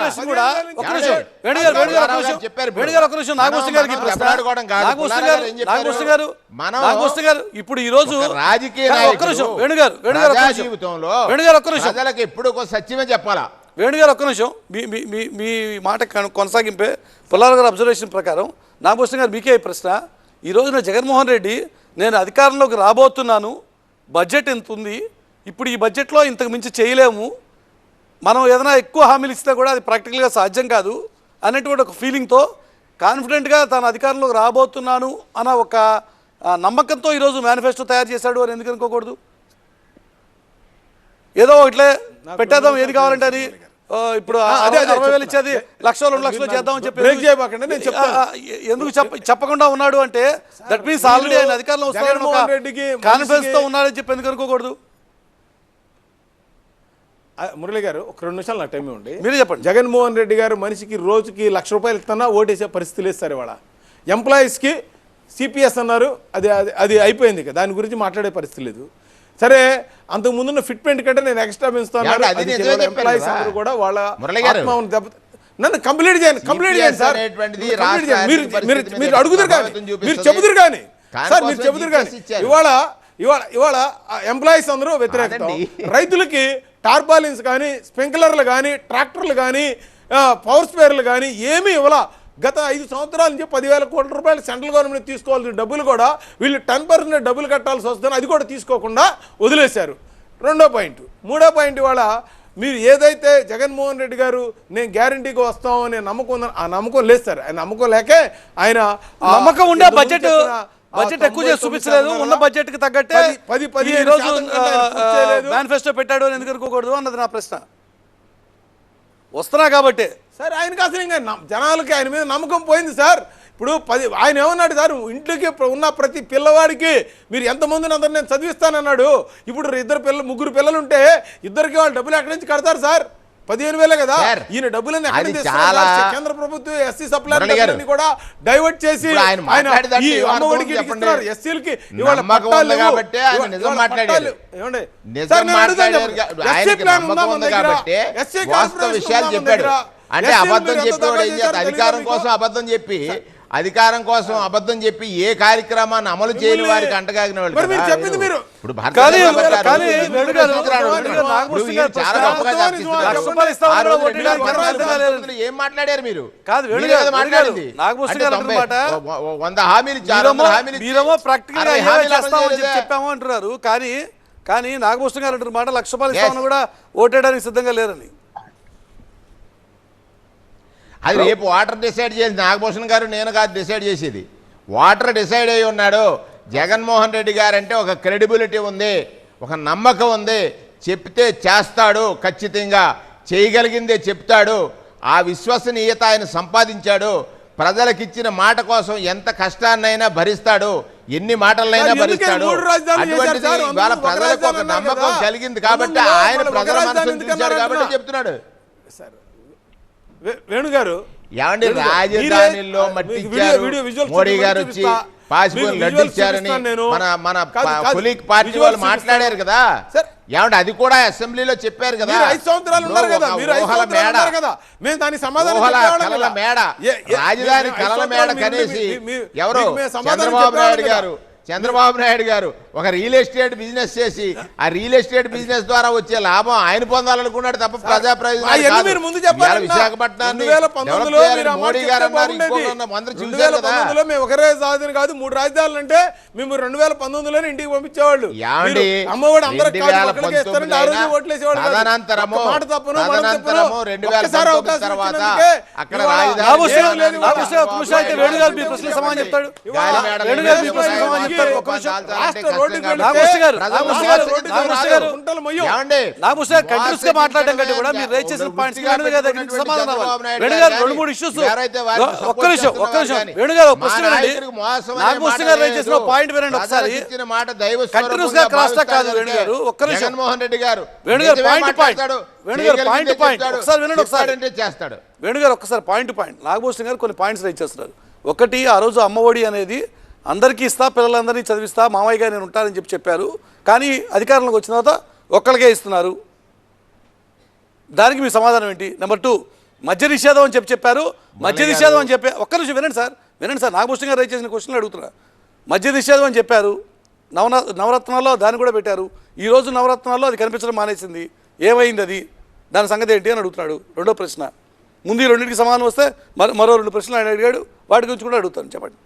Observation కూడా ఒక నిమిషం వేణుగారు ఒక నిమిషం నాగభూషణ్ గారికి నాగభూషణ్ గారు ఇప్పుడు ఈ రోజు రాజకీయ ఒక్క నిమిషం వేణుగారు జీవితంలో ఒక్క నిమిషం ప్రజలకు ఎప్పుడు సత్యమే చెప్పాలా. వేణుగారు ఒక్క నిమిషం మీ మాట కొనసాగింపే పుల్లారావు గారి అబ్జర్వేషన్ ప్రకారం నాగభూషణ్ గారు మీకే ప్రశ్న. ఈ రోజున జగన్మోహన్ రెడ్డి నేను అధికారంలోకి రాబోతున్నాను, బడ్జెట్ ఎంత ఉంది, ఇప్పుడు ఈ బడ్జెట్లో ఇంతకు మించి చేయలేము, మనం ఏదైనా ఎక్కువ హామీలు ఇస్తే కూడా అది ప్రాక్టికల్గా సాధ్యం కాదు అనేటువంటి ఒక ఫీలింగ్తో కాన్ఫిడెంట్గా తాను అధికారంలోకి రాబోతున్నాను అన్న ఒక నమ్మకంతో ఈరోజు మేనిఫెస్టో తయారు చేశాడు అని ఎందుకు అనుకోకూడదు? ఏదో ఇట్లే పెట్టేద్దాం ఏది కావాలంటే అది ఇప్పుడు 60,000 ఇచ్చేది 1,00,000 2 లక్షలు చేద్దామని చెప్పి ఎందుకు చెప్పకుండా ఉన్నాడు అంటే దట్ మీన్స్ ఆల్రెడీ ఆయన అధికారంలో వస్తారని కాన్ఫిడెన్స్ తో ఉన్నాడని చెప్పి ఎందుకు అనుకోకూడదు? మురళి గారు ఒక 2 నిమిషాలు నా టైం ఇవ్వండి. మీరు చెప్పండి. జగన్మోహన్ రెడ్డి గారు మనిషికి రోజుకి ₹1,00,000 ఇస్తున్నా ఓటేసే పరిస్థితి లేదు సార్. ఇవాళ ఎంప్లాయీస్కి సిపిఎస్ అన్నారు, అది అయిపోయింది, దాని గురించి మాట్లాడే పరిస్థితి లేదు. సరే అంతకు ముందున్న ఫిట్మెంట్ కంటే నేను ఎక్స్ట్రా పెంచుతాను. ఎంప్లాయీస్ అందరూ కూడా వాళ్ళ నన్ను కంప్లీట్ చేయండి సార్. మీరు అడుగుతారు కానీ మీరు చెబుతారు కానీ సార్ మీరు చెబుతారు కానీ ఇవాళ ఎంప్లాయీస్ అందరూ వ్యతిరేకత. రైతులకి టార్పాలిన్స్ కానీ స్ప్రింక్లర్లు కానీ ట్రాక్టర్లు కానీ పవర్ స్పేర్లు కానీ ఏమీ ఇవ్వాల. గత 5 సంవత్సరాల నుంచి 10,000 కోట్ల రూపాయలు సెంట్రల్ గవర్నమెంట్ తీసుకోవాల్సిన డబ్బులు కూడా వీళ్ళు 10% డబ్బులు కట్టాల్సి వస్తుంది, అది కూడా తీసుకోకుండా వదిలేశారు. 2వ పాయింట్. 3వ పాయింట్, ఇవాళ మీరు ఏదైతే జగన్మోహన్ రెడ్డి గారు నేను గ్యారంటీగా వస్తామనే నమ్మకం ఉందని ఆ నమ్మకం లేదు సార్. ఆయన నమ్మకం లేకే ఆయన నమ్మకం ఉండే బడ్జెట్ ఎక్కువ చేసి చూపించలేదు, ఉన్న బడ్జెట్ కి తగ్గట్టే 10 మేనిఫెస్టో పెట్టాడు అని ఎందుకు అనుకోకూడదు అన్నది నా ప్రశ్న. వస్తున్నా కాబట్టి సార్ ఆయనకి అసలు ఇంకా జనాలకి ఆయన మీద నమ్మకం పోయింది సార్. ఇప్పుడు ఆయన ఏమన్నాడు సార్, ఇంట్లోకి ఉన్న ప్రతి పిల్లవాడికి మీరు ఎంతమందిని అందరూ నేను చదివిస్తానన్నాడు. ఇప్పుడు 3 పిల్లలు ఉంటే ఇద్దరికి వాళ్ళు డబ్బులు ఎక్కడి నుంచి కడతారు సార్? 15,000 కదా. ఈయన డబ్బులని కేంద్ర ప్రభుత్వం ఎస్సీ సప్లై కూడా డైవర్ట్ చేసి అమ్మఒడికి ఎస్సీలకి అంటే అబద్ధం చెప్పి అధికారం కోసం అబద్ధం చెప్పి ఏ కార్యక్రమాన్ని అమలు చేయని వారికి అంటగాగిన వాళ్ళు ఇప్పుడు ఏం మాట్లాడారు మీరు? మాట్లాడింది 100 హామీలు చెప్పాము అంటున్నారు. కానీ నాగభూషణ్ గారు అంటారు మాట ₹1,00,000 ఇస్తామని కూడా ఓటేయడానికి సిద్ధంగా లేరని. అది రేపు వాటర్ డిసైడ్ చేసి నాగభూషణ్ గారు నేను కాదు డిసైడ్ చేసేది. వాటర్ డిసైడ్ అయ్యి ఉన్నాడు. జగన్మోహన్ రెడ్డి గారు అంటే ఒక క్రెడిబిలిటీ ఉంది, ఒక నమ్మకం ఉంది, చెప్తే చేస్తాడు, ఖచ్చితంగా చేయగలిగిందే చెప్తాడు. ఆ విశ్వసనీయత ఆయన సంపాదించాడు. ప్రజలకు ఇచ్చిన మాట కోసం ఎంత కష్టాన్నైనా భరిస్తాడు, ఎన్ని మాటలైనా భరిస్తాడు. అటువంటిది ఇవాళ ప్రజలకు ఒక నమ్మకం కలిగింది కాబట్టి ఆయన ప్రజల మనసును చూశాడు కాబట్టి చెప్తున్నాడు. వేణుగారు ఏమండి రాజధానిలో మోడీ గారు వచ్చి పాసిబుల్ లడ్డు ఇచ్చారని మన కొలీగ్ పార్టీ వాళ్ళు మాట్లాడారు కదా. ఏమంటే అది కూడా అసెంబ్లీలో చెప్పారు కదా. 5 సంవత్సరాలు ఉన్నారు కదా, మీరు 5 సంవత్సరాలు ఉన్నారు కదా. మేము దానికి సమాధానం కలల మేడ, రాజధాని కలల మేడ కనేసి ఎవరు చంద్రబాబు నాయుడు గారు ఒక రియల్ ఎస్టేట్ బిజినెస్ చేసి ఆ రియల్ ఎస్టేట్ బిజినెస్ ద్వారా వచ్చే లాభం ఆయన పొందాలనుకున్నాడు తప్ప ప్రజా ప్రయోజనాలు విశాఖపట్నాన్ని మోడీ గారు ఒకే రాజధాని కాదు 3 రాజధానులు అంటే మేము 2019లోనే ఇంటికి పంపించేవాళ్ళు. అమ్మఒడి అందరికీ మాట్లాడడం కంటే కూడా మీరు రైట్ చేసిన పాయింట్స్ జగన్మోహన్ రెడ్డి గారు వేణుగారు ఒక్కసారి పాయింట్ నాగభూషణ్ గారు కొన్ని పాయింట్స్ రైట్ చేస్తున్నారు. ఒకటి, ఆ రోజు అమ్మఒడి అనేది అందరికీ ఇస్తా, పిల్లలందరినీ చదివిస్తా, మామయ్య గారు నేను ఉంటానని చెప్పారు. కానీ అధికారంలోకి వచ్చిన తర్వాత ఒక్కరికే ఇస్తున్నారు. దానికి మీ సమాధానం ఏంటి? నెంబర్ 2, మద్య నిషేధం అని చెప్పారు. మద్య నిషేధం అని చెప్పి ఒక్క నిమిషం వినండి సార్ నాగభూషణ్ గారు రైజ్ చేసిన క్వశ్చన్లు అడుగుతున్నా. మద్య నిషేధం అని చెప్పారు, నవరత్నాల్లో దాన్ని కూడా పెట్టారు. ఈ రోజు నవరత్నాల్లో అది కనిపించడం మానేసింది. ఏమైంది అది? దాని సంగతి ఏంటి అని అడుగుతున్నాడు. రెండో ప్రశ్న. ముందు ఈ రెండింటికి సమాధానం వస్తే మరో 2 ప్రశ్నలు ఆయన అడిగాడు, వాటి గురించి కూడా అడుగుతాను. చెప్పండి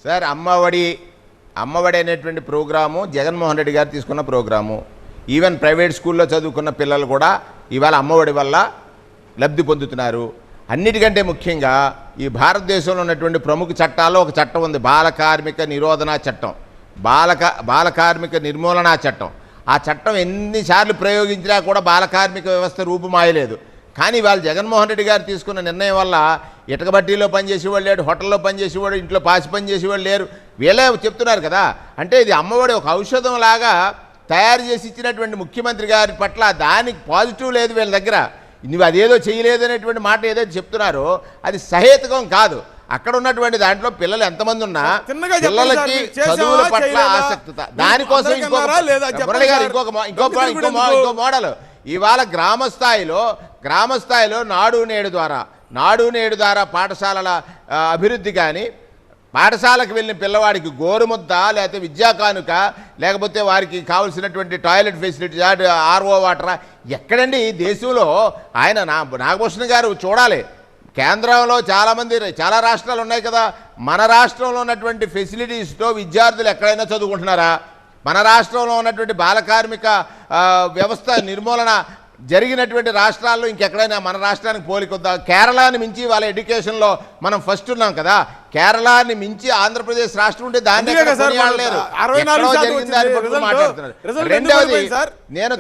సార్. అమ్మఒడి అనేటువంటి ప్రోగ్రాము జగన్మోహన్ రెడ్డి గారు తీసుకున్న ప్రోగ్రాము. ఈవెన్ ప్రైవేట్ స్కూల్లో చదువుకున్న పిల్లలు కూడా ఇవాళ అమ్మఒడి వల్ల లబ్ధి పొందుతున్నారు. అన్నిటికంటే ముఖ్యంగా ఈ భారతదేశంలో ఉన్నటువంటి ప్రముఖ చట్టాల్లో ఒక చట్టం ఉంది, బాల కార్మిక నిరోధన చట్టం, బాల కార్మిక నిర్మూలనా చట్టం. ఆ చట్టం ఎన్నిసార్లు ప్రయోగించినా కూడా బాల కార్మిక వ్యవస్థ రూపుమాయలేదు. కానీ వాళ్ళు జగన్మోహన్ రెడ్డి గారు తీసుకున్న నిర్ణయం వల్ల ఇటుక బట్టీలో పనిచేసేవాళ్ళు లేడు, హోటల్లో పనిచేసేవాడు, ఇంట్లో పాసి పని చేసేవాళ్ళు లేరు. వీళ్ళే చెప్తున్నారు కదా. అంటే ఇది అమ్మఒడి ఒక ఔషధం లాగా తయారు చేసి ఇచ్చినటువంటి ముఖ్యమంత్రి గారి పట్ల దానికి పాజిటివ్ లేదు వీళ్ళ దగ్గర. నువ్వు అదేదో చేయలేదు అనేటువంటి మాట ఏదైతే చెప్తున్నారో అది సహేతుకం కాదు. అక్కడ ఉన్నటువంటి దాంట్లో పిల్లలు ఎంతమంది ఉన్నా పిల్లలకి చదువుల పట్ల ఆసక్తి, దానికోసం ఇంకో మోడల్ ఇవాళ గ్రామ స్థాయిలో నాడు నేడు ద్వారా పాఠశాలల అభివృద్ధి కానీ, పాఠశాలకు వెళ్ళిన పిల్లవాడికి గోరుముద్ద లేకపోతే విద్యా కానుక, లేకపోతే వారికి కావాల్సినటువంటి టాయిలెట్ ఫెసిలిటీ, ఆర్ఓ వాటర్ ఎక్కడండి ఈ దేశంలో? ఆయన నాగభూషణ్ గారు చూడాలి. కేంద్రంలో చాలా రాష్ట్రాలు ఉన్నాయి కదా. మన రాష్ట్రంలో ఉన్నటువంటి ఫెసిలిటీస్తో విద్యార్థులు ఎక్కడైనా చదువుకుంటున్నారా? మన రాష్ట్రంలో ఉన్నటువంటి బాల కార్మిక వ్యవస్థ నిర్మూలన జరిగినటువంటి రాష్ట్రాల్లో ఇంకెక్కడైనా మన రాష్ట్రానికి పోలికొద్దా? కేరళని మించి వాళ్ళ ఎడ్యుకేషన్లో మనం ఫస్ట్ ఉన్నాం కదా. కేరళని మించి ఆంధ్రప్రదేశ్ రాష్ట్రం ఉంటే దాన్ని మాట్లాడుతున్నారు. రెండవది నేను